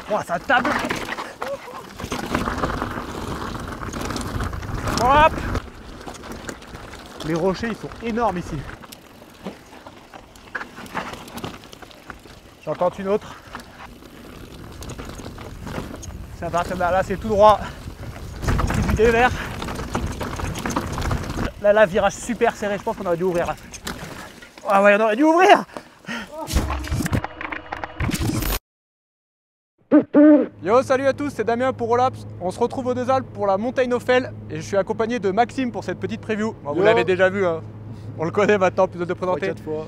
Oh, ça table. Hop. Les rochers, ils sont énormes ici. J'en tente une autre. C'est à partir de là, c'est tout droit. C'est du dévers. Là, virage super serré, je pense qu'on aurait dû ouvrir là. Ah ouais, on aurait dû ouvrir. Yo, salut à tous, c'est Damien pour Rolapps. On se retrouve aux Deux Alpes pour la montagne Ophel et je suis accompagné de Maxime pour cette petite preview. Bon, vous l'avez déjà vu, hein. On le connaît maintenant, plus de présenter. 4 fois.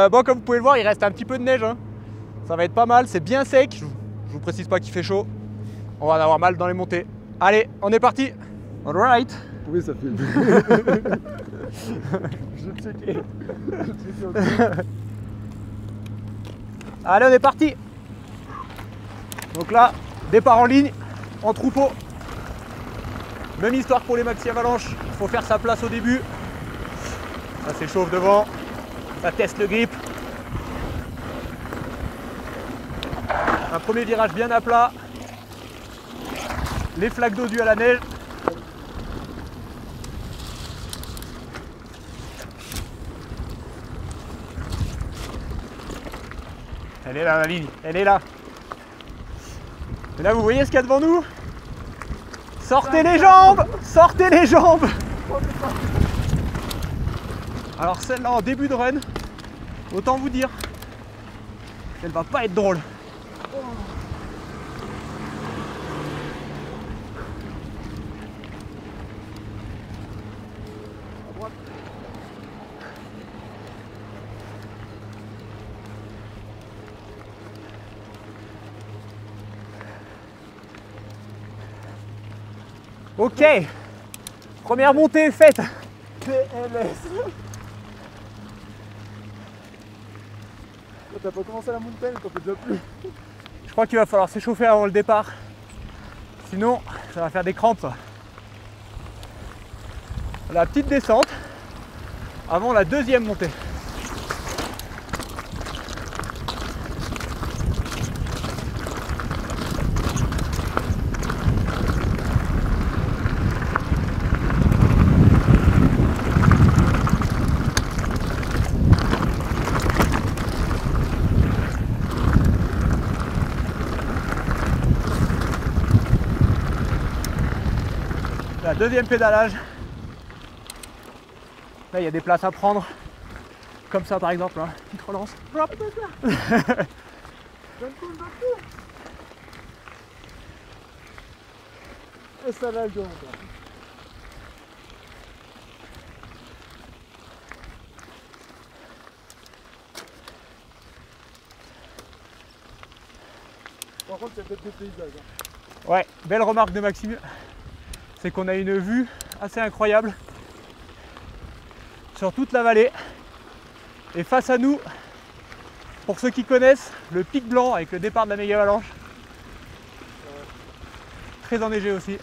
Bon, comme vous pouvez le voir, il reste un petit peu de neige, hein. Ça va être pas mal, c'est bien sec. Je vous précise pas qu'il fait chaud. On va en avoir mal dans les montées. Allez, on est parti. Alright. Oui, ça filme. Je checké. Allez, on est parti. Donc là, départ en ligne, en troupeau. Même histoire pour les maxi avalanches. Il faut faire sa place au début. Ça s'échauffe devant. Ça teste le grip. Un premier virage bien à plat. Les flaques d'eau dues à la neige. Elle est là la ligne, elle est là. Et là vous voyez ce qu'il y a devant nous? Sortez les jambes! Sortez les jambes! Alors celle-là en début de run, autant vous dire qu'elle va pas être drôle. Ok, première montée faite. PLS. T'as pas commencé la montagne, t'en peux déjà plus. Je crois qu'il va falloir s'échauffer avant le départ. Sinon, ça va faire des crampes. La petite descente avant la deuxième montée. La deuxième pédalage. Là il y a des places à prendre. Comme ça par exemple, hein. Petite relance. Et ça va bien. Par contre, il y a peut-être des paysages. Hein. Ouais, belle remarque de Maxime. C'est qu'on a une vue assez incroyable sur toute la vallée. Et face à nous, pour ceux qui connaissent, le pic blanc avec le départ de la méga avalanche. Très enneigé aussi.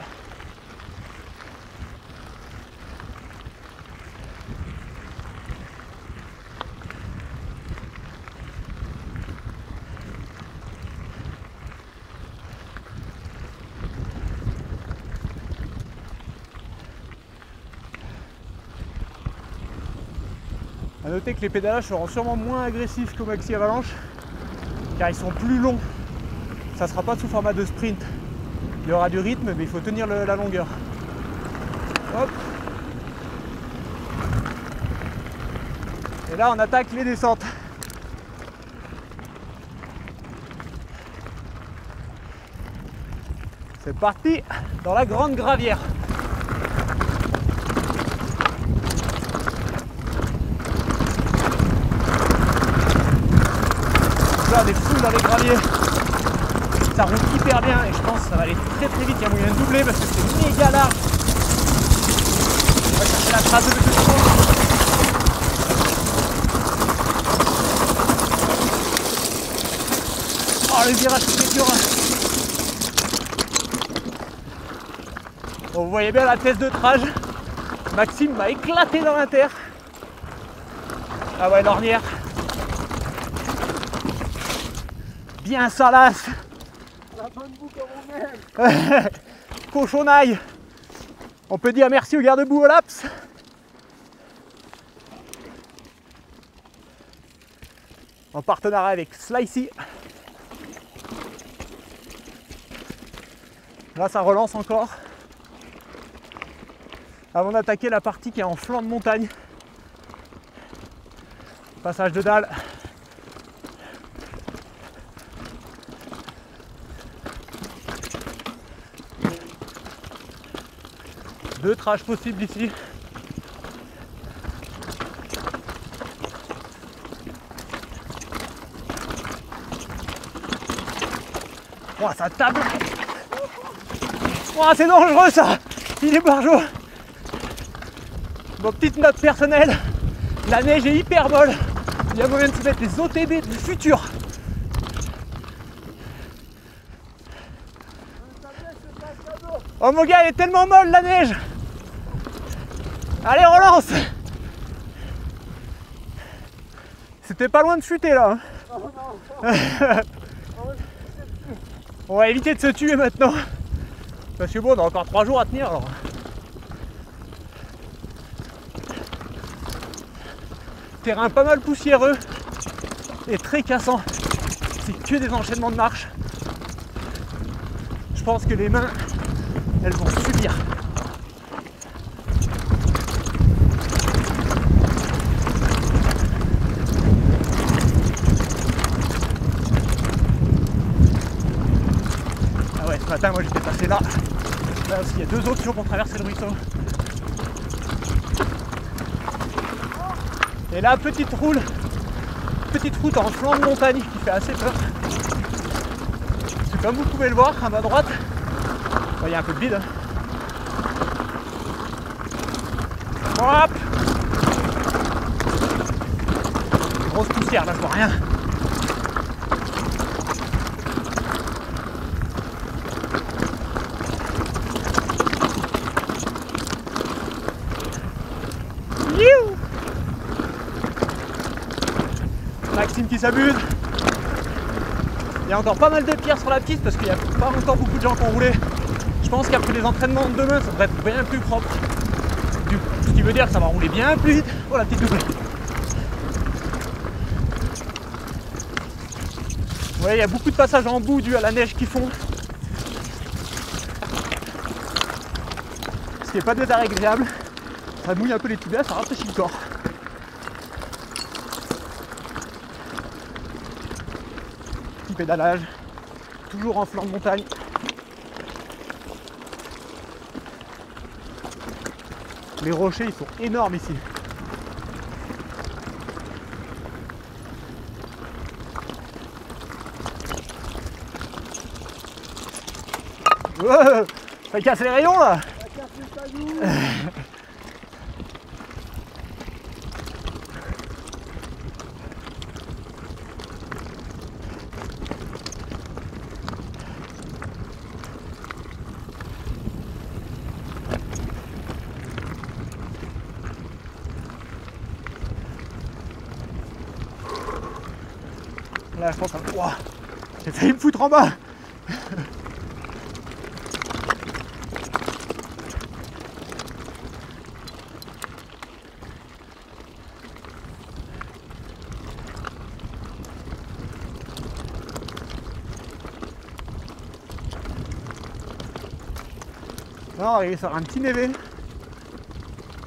A noter que les pédalages seront sûrement moins agressifs qu'au maxi avalanche car ils sont plus longs. Ça ne sera pas sous format de sprint. Il y aura du rythme mais il faut tenir la longueur. Hop. Et là on attaque les descentes. C'est parti dans la grande gravière. Là, des foules dans les graviers. Ça roule hyper bien et je pense que ça va aller très très vite. Il y a moyen de doubler parce que c'est méga large. On va chercher la trace de M. Oh le virage c'est dur. Bon, vous voyez bien la test de trage. Maxime m'a éclaté dans l'inter. Ah ouais, l'ornière. Bien salace. La bonne boue comme on aime. Cochonaille. On peut dire merci au garde-boue au laps. En partenariat avec Slicey. Là ça relance encore. Avant d'attaquer la partie qui est en flanc de montagne. Passage de dalle. Deux trash possibles ici. Oh, ça table. Oh, c'est dangereux ça. Il est barjot. Bon, petite note personnelle. La neige est hyper molle. Il y a moyen de se mettre les OTB du futur. Oh mon gars, elle est tellement molle la neige. Allez, relance. C'était pas loin de chuter là. Oh non. On va éviter de se tuer maintenant. Parce que bon, on a encore 3 jours à tenir alors. Terrain pas mal poussiéreux et très cassant. C'est que des enchaînements de marche. Je pense que les mains, elles vont subir. Ah ouais, ce matin, moi j'étais passé là. Là aussi, il y a 2 options pour traverser le ruisseau. Et là, petite route en flanc de montagne qui fait assez peur. Parce que comme vous pouvez le voir, à ma droite, il y a un peu de vide. Hop! Grosse poussière, là je vois rien. Youhou! Maxime qui s'abuse. Il y a encore pas mal de pierres sur la piste parce qu'il n'y a pas encore beaucoup de gens qui ont roulé. Je pense qu'après les entraînements de demain, ça devrait être bien plus propre. Ce qui veut dire que ça va rouler bien plus vite. Oh la petite doublée. Ouais, il y a beaucoup de passages en bout dû à la neige qui fond. Ce qui n'est pas désagréable. Ça mouille un peu les tibias, ça rafraîchit le corps. Petit pédalage, toujours en flanc de montagne. Les rochers, ils sont énormes ici. Ouais, ça casse les rayons là. Ça casse les talons. Là, je pense que... Wow, j'ai failli me foutre en bas. Non, il sort un petit névé.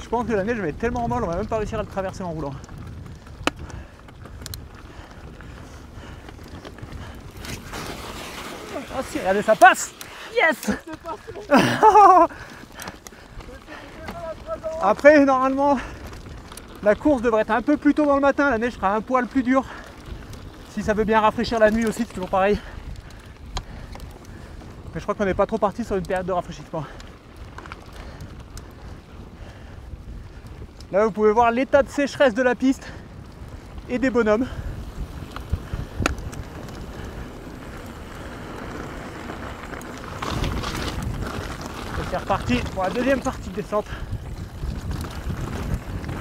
Je pense que la neige va être tellement molle, on va même pas réussir à le traverser en roulant. Oh si, regardez, ça passe. Yes. Après, normalement, la course devrait être un peu plus tôt dans le matin. La neige sera un poil plus dure. Si ça veut bien rafraîchir la nuit aussi, c'est toujours pareil. Mais je crois qu'on n'est pas trop parti sur une période de rafraîchissement. Là, vous pouvez voir l'état de sécheresse de la piste et des bonhommes. C'est reparti pour la deuxième partie de descente.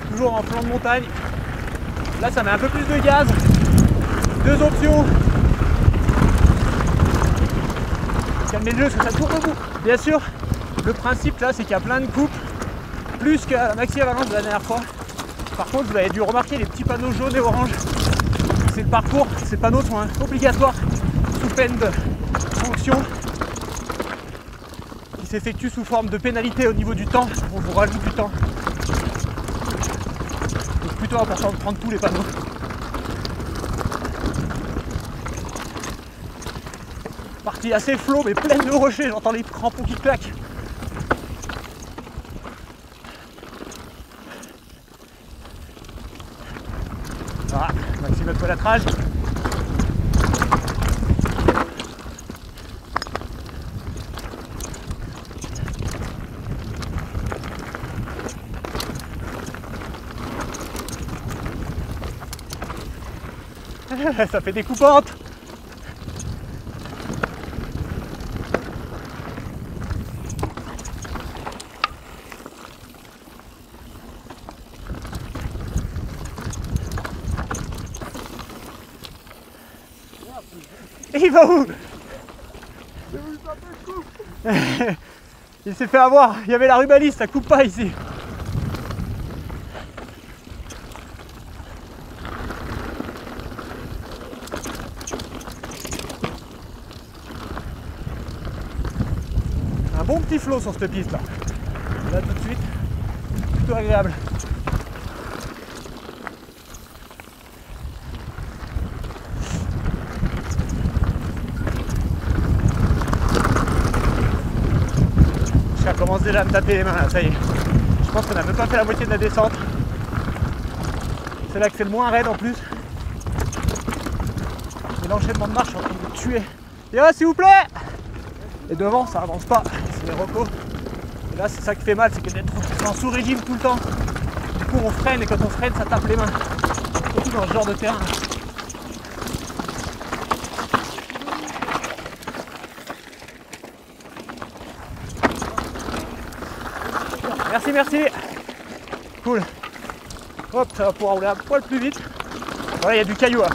Toujours en flanc de montagne. Là, ça met un peu plus de gaz. 2 options. fermer le jeu parce que ça tourne au bout. Bien sûr, le principe là c'est qu'il y a plein de coupes, plus qu'à la maxi avalanche de la dernière fois. Par contre, vous avez dû remarquer les petits panneaux jaunes et oranges. C'est le parcours, ces panneaux sont obligatoires sous peine de sanction qui s'effectue sous forme de pénalité au niveau du temps. On vous rajoute du temps. C'est plutôt important de prendre tous les panneaux. Partie assez flot mais pleine de rochers, j'entends les crampons qui claquent. Voilà, maximum de collatrage. Ça fait des coupantes. Et il va où? Il s'est fait avoir, il y avait la rubaliste, ça coupe pas ici. Un bon petit flot sur cette piste là. Là tout de suite, plutôt agréable. Ça commence déjà à me taper les mains là, ça y est. Je pense qu'on n'a même pas fait la moitié de la descente. C'est là que c'est le moins raide en plus. Et l'enchaînement de marche est en train de me tuer. Et là s'il vous plaît. Et devant ça avance pas, c'est les recos. Et là c'est ça qui fait mal, c'est que d'être en sous-régime tout le temps. Du coup on freine et quand on freine ça tape les mains. Surtout dans ce genre de terrain. Merci, merci. Cool. Hop, ça va pouvoir rouler un poil plus vite. Voilà, il y a du caillou là.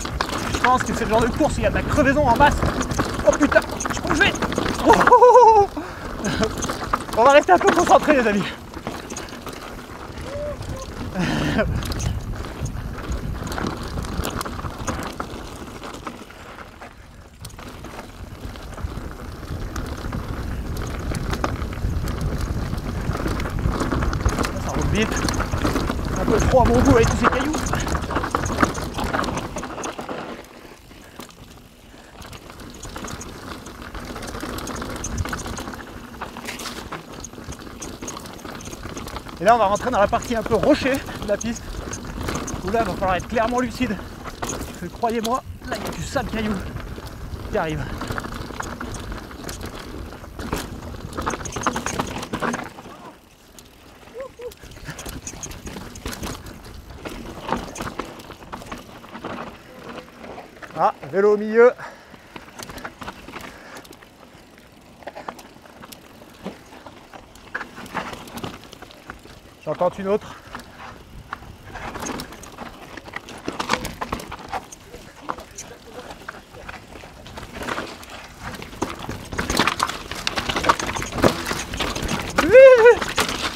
Je pense que c'est le genre de course où il y a de la crevaison en masse. Oh putain, je peux jouer. Oh. On va rester un peu concentrés les amis. Ça roule vite. Un peu trop à mon goût avec tous ces cailloux. Et là on va rentrer dans la partie un peu rocher de la piste, où là il va falloir être clairement lucide. Parce que croyez-moi, là il y a du sale caillou qui arrive. Ah, vélo au milieu. J'entends une autre.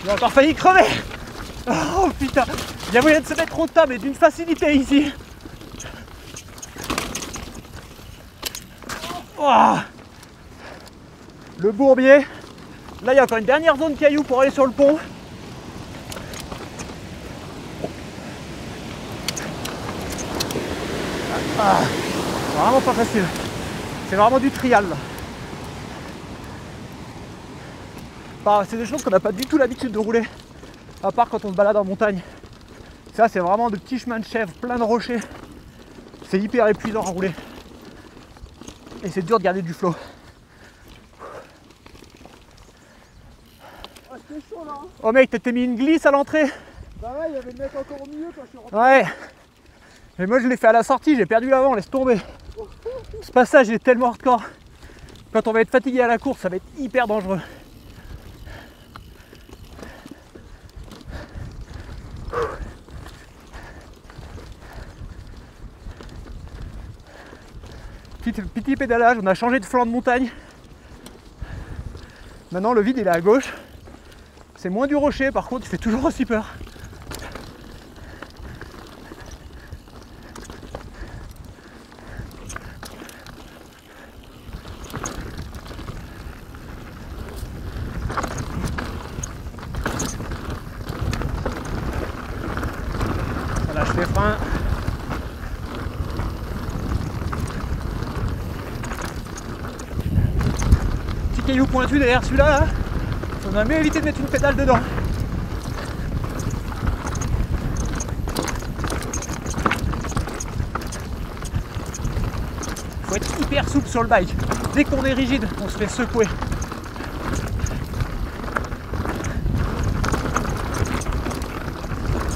J'ai encore failli crever. Oh putain, il y a moyen de se mettre au tas mais d'une facilité ici. Oh. Le bourbier. Là il y a encore une dernière zone caillou pour aller sur le pont. Ah, c'est vraiment pas facile. C'est vraiment du trial là. Enfin, c'est des choses qu'on n'a pas du tout l'habitude de rouler, à part quand on se balade en montagne. Ça c'est vraiment de petits chemins de chèvre, plein de rochers. C'est hyper épuisant à rouler. Et c'est dur de garder du flow. Ah, c'était chaud là. Hein. Oh mec, t'as mis une glisse à l'entrée. Bah ouais, il y avait le mec encore au milieu quand je suis rentré. Ouais. Mais moi je l'ai fait à la sortie, j'ai perdu l'avant, laisse tomber. Ce passage est tellement hardcore. Quand on va être fatigué à la course, ça va être hyper dangereux. Petit pédalage, on a changé de flanc de montagne. Maintenant le vide il est à gauche. C'est moins du rocher, par contre il fait toujours aussi peur. On lâche les freins. Petit caillou pointu derrière celui-là. Là. On a mieux évité de mettre une pédale dedans. Faut être hyper souple sur le bike. Dès qu'on est rigide, on se fait secouer.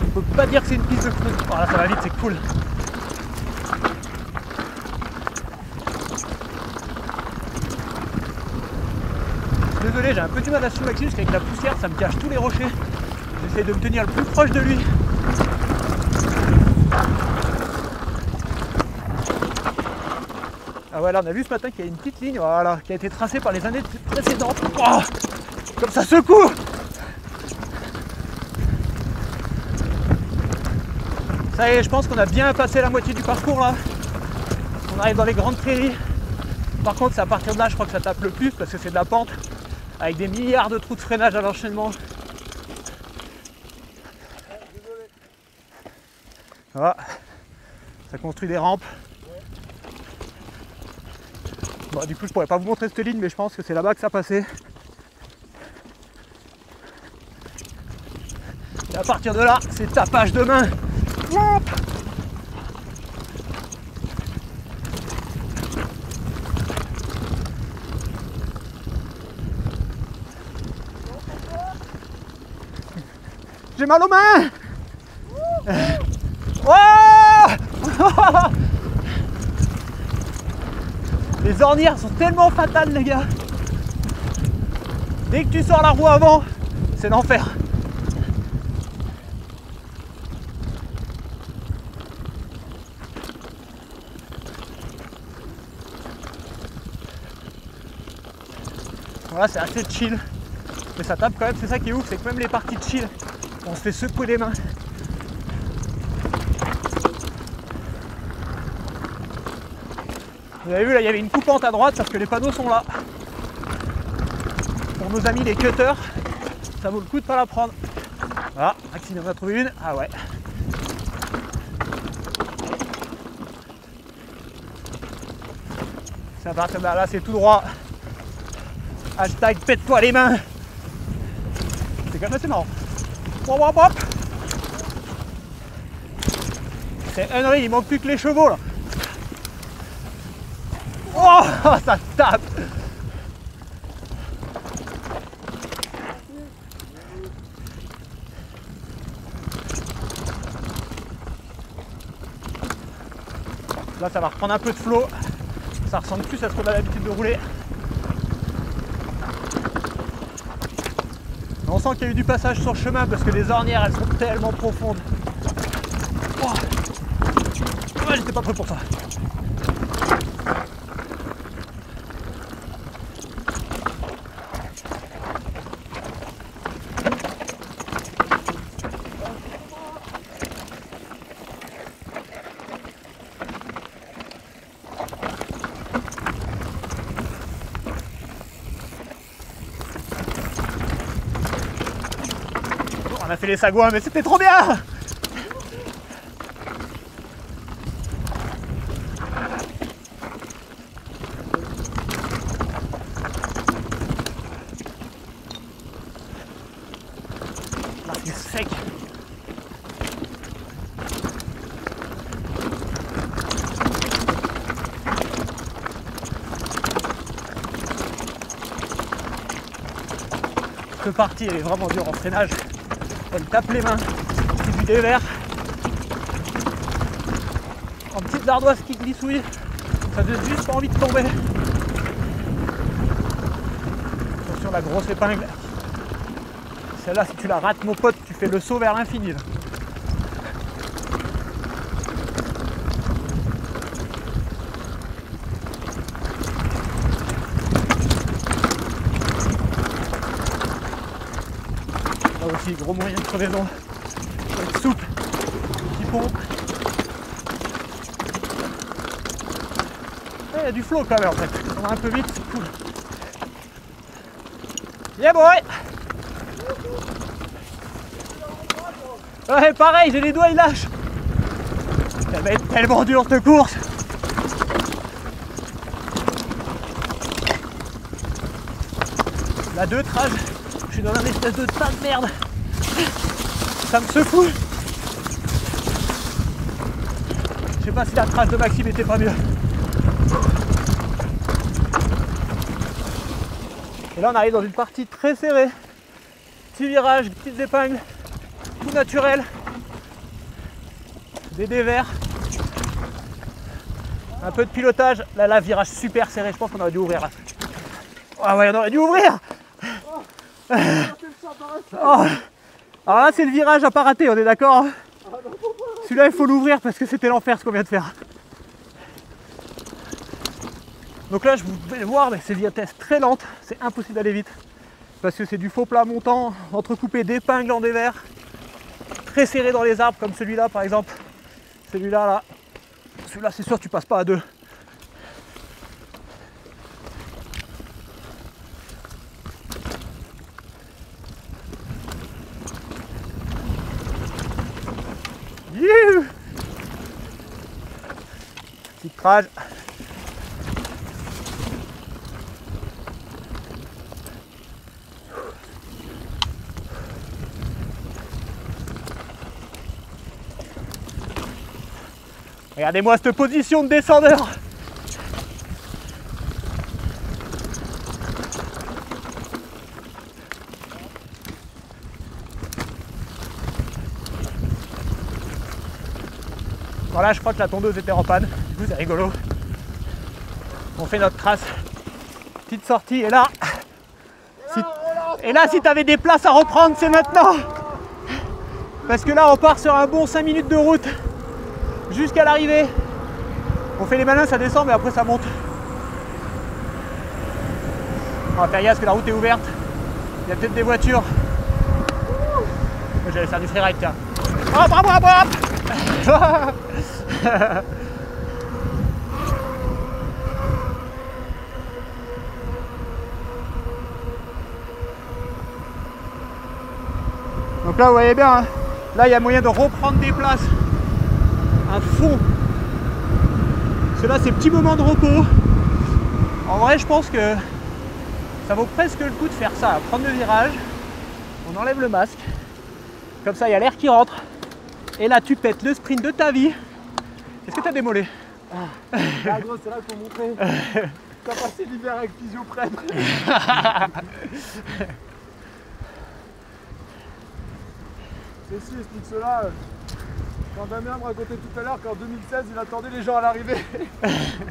On peut pas dire que c'est une piste de cruise. Voilà, ça va vite, c'est cool. Désolé, j'ai un peu du mal à suivre Maxime parce qu'avec la poussière ça me cache tous les rochers. J'essaie de me tenir le plus proche de lui. Ah ouais, là on a vu ce matin qu'il y a une petite ligne, voilà, qui a été tracée par les années précédentes. Oh, comme ça secoue. Ça y est, je pense qu'on a bien passé la moitié du parcours là. On arrive dans les grandes prairies. Par contre, c'est à partir de là, je crois que ça tape le plus parce que c'est de la pente avec des milliards de trous de freinage à l'enchaînement. Voilà. Ça construit des rampes. Bon, du coup, je pourrais pas vous montrer cette ligne, mais je pense que c'est là-bas que ça passait. Et à partir de là, c'est tapage de main. J'ai mal aux mains. Oh. Les ornières sont tellement fatales les gars. Dès que tu sors la roue avant, c'est l'enfer. Voilà, c'est assez chill. Mais ça tape quand même, c'est ça qui est ouf, c'est que même les parties de chill, on se fait secouer les mains. Vous avez vu là, il y avait une coupante à droite parce que les panneaux sont là. Pour nos amis les cutters, ça vaut le coup de pas la prendre. Voilà, Maxime en a trouvé une. Ah ouais. Ça part comme là, c'est tout droit. Hashtag pète-toi les mains. C'est quand même assez marrant. Hop, hop, hop. C'est Henry, il manque plus que les chevaux là. Oh, ça tape. Là, ça va reprendre un peu de flot. Ça ressemble plus à ce qu'on a l'habitude de rouler. On sent qu'il y a eu du passage sur le chemin parce que les ornières, elles sont tellement profondes. Oh. Ouais, j'étais pas prêt pour ça. On a fait les sagouins, mais c'était trop bien! Là, c'est sec. Cette partie, elle est vraiment dure en freinage. Elle tape les mains, c'est du dévers. En petites ardoises qui glissouillent, ça donne juste pas envie de tomber. Attention la grosse épingle. Celle-là, si tu la rates mon pote, tu fais le saut vers l'infini. ici, gros moyen de crevaison. Faut être souple, petit pompe. Il y a du flow quand même en fait. On va un peu vite, c'est cool. Yeah boy! Ouais, pareil, j'ai les doigts, ils lâchent. Ça va être tellement dur cette course. La 2 trage, je suis dans un espèce de tas de merde. Ça me secoue. Je sais pas si la trace de Maxime était pas mieux. Et là on arrive dans une partie très serrée. Petits virages, petites épingles, tout naturel. Des dévers. Un peu de pilotage. Là, virage super serré, je pense qu'on aurait dû ouvrir là. Ah ouais, on aurait dû ouvrir. Oh. Alors là c'est le virage à pas rater, on est d'accord? Celui-là il faut l'ouvrir parce que c'était l'enfer ce qu'on vient de faire. Donc là je vous vais voir, mais c'est vitesse très lente, c'est impossible d'aller vite. Parce que c'est du faux plat montant, entrecoupé d'épingles en dévers, très serré dans les arbres comme celui-là par exemple. Celui-là là. Celui-là c'est sûr tu passes pas à 2. Petite trage. Regardez-moi cette position de descendeur. Voilà, je crois que la tondeuse était en panne. Du coup, c'est rigolo. On fait notre trace. Petite sortie. Et là, si tu avais des places à reprendre, c'est maintenant. Parce que là, on part sur un bon 5 minutes de route jusqu'à l'arrivée. On fait les malins, ça descend, mais après ça monte. On va faire gaffe parce que la route est ouverte. Il y a peut-être des voitures. Moi, j'allais faire du freeride, tiens. Hop, hop, hop, hop. Donc là vous voyez bien, hein, là il y a moyen de reprendre des places à fond. Parce que là c'est petit moment de repos. En vrai je pense que ça vaut presque le coup de faire ça, prendre le virage, on enlève le masque, comme ça il y a l'air qui rentre. Et là tu pètes le sprint de ta vie. Est-ce que tu as des mollets? Ah gros, c'est là qu'il faut montrer. T'as passé l'hiver avec physio prêtre. Ceci explique cela. Quand Damien me racontait tout à l'heure qu'en 2016 il attendait les gens à l'arrivée. Et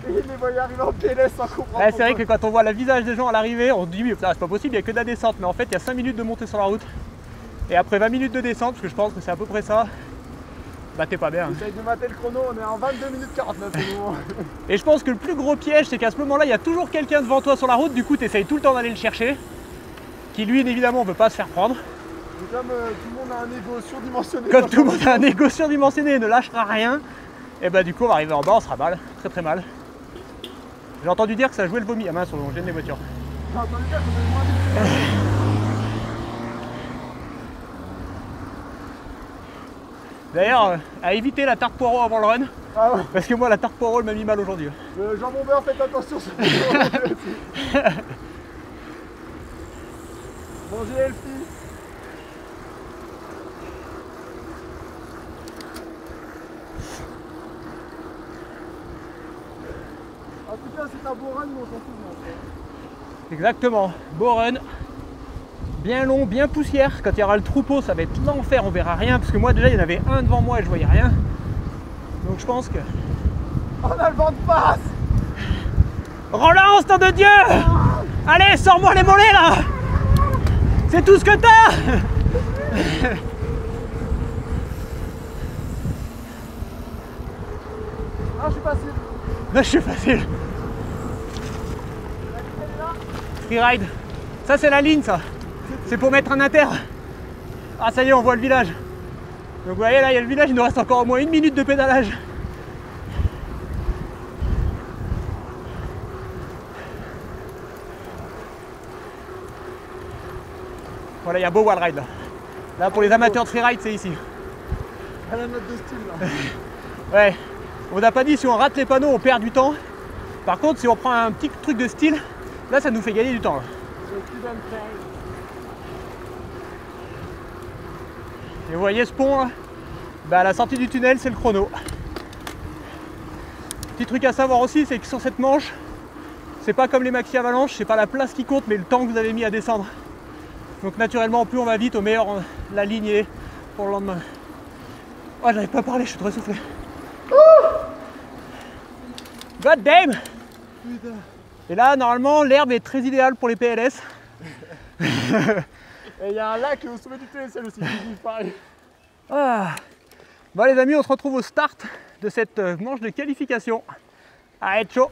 il les voyait arriver en PLS sans comprendre. Ouais, c'est vrai que quand on voit le visage des gens à l'arrivée, on se dit oui, c'est pas possible, il n'y a que de la descente. Mais en fait il y a 5 minutes de montée sur la route. Et après 20 minutes de descente, parce que je pense que c'est à peu près ça. Bah t'es pas bien. J'essaye de mater le chrono, on est en 22 minutes 49 au moment. Et je pense que le plus gros piège, c'est qu'à ce moment-là, il y a toujours quelqu'un devant toi sur la route, du coup tu essayes tout le temps d'aller le chercher, qui lui évidemment veut pas se faire prendre. Et comme tout le monde a un ego surdimensionné. Comme tout le monde a un ego surdimensionné et ne lâchera rien, et bah du coup on va arriver en bas, on sera mal, très très mal. J'ai entendu dire que ça jouait le vomi. Ah mince, on gêne les voitures. J'ai entendu dire qu'on avait moins vite. D'ailleurs, à éviter la tarte poireau avant le run, Ah ouais. parce que moi la tarte poireau elle m'a mis mal aujourd'hui. Le jambon beurre, faites attention sur le Bonjour Elfie. En tout cas c'est un beau run mais on s'en fout. Exactement, beau run, bien long, bien poussière. Quand il y aura le troupeau ça va être l'enfer, on verra rien, parce que moi déjà il y en avait un devant moi et je voyais rien. Donc je pense que... On a le vent de face. Relance, nom de Dieu! Allez, sors-moi les mollets là! C'est tout ce que t'as! Ah je suis facile. Là je suis facile. Freeride. Ça c'est la ligne ça. C'est pour mettre un inter. Ah ça y est, on voit le village. Donc vous voyez là, il y a le village, il nous reste encore au moins 1 minute de pédalage. Voilà, il y a beau wall ride là. Là pour les amateurs de freeride, c'est ici. À la note de style là. Ouais, on n'a pas dit si on rate les panneaux, on perd du temps. Par contre, si on prend un petit truc de style, là ça nous fait gagner du temps. Là. Et vous voyez ce pont là, bah, à la sortie du tunnel, c'est le chrono. Petit truc à savoir aussi, c'est que sur cette manche, c'est pas comme les maxi avalanches, c'est pas la place qui compte, mais le temps que vous avez mis à descendre. Donc naturellement, plus on va vite, au meilleur la ligne est pour le lendemain. Oh, j'arrive pas à parler, je suis trop essoufflé. God damn! Putain. Et là, normalement, l'herbe est très idéale pour les PLS. Et il y a un lac au sommet du TSL aussi qui vit pareil. Ah. Bon les amis, on se retrouve au start de cette manche de qualification. À être chaud.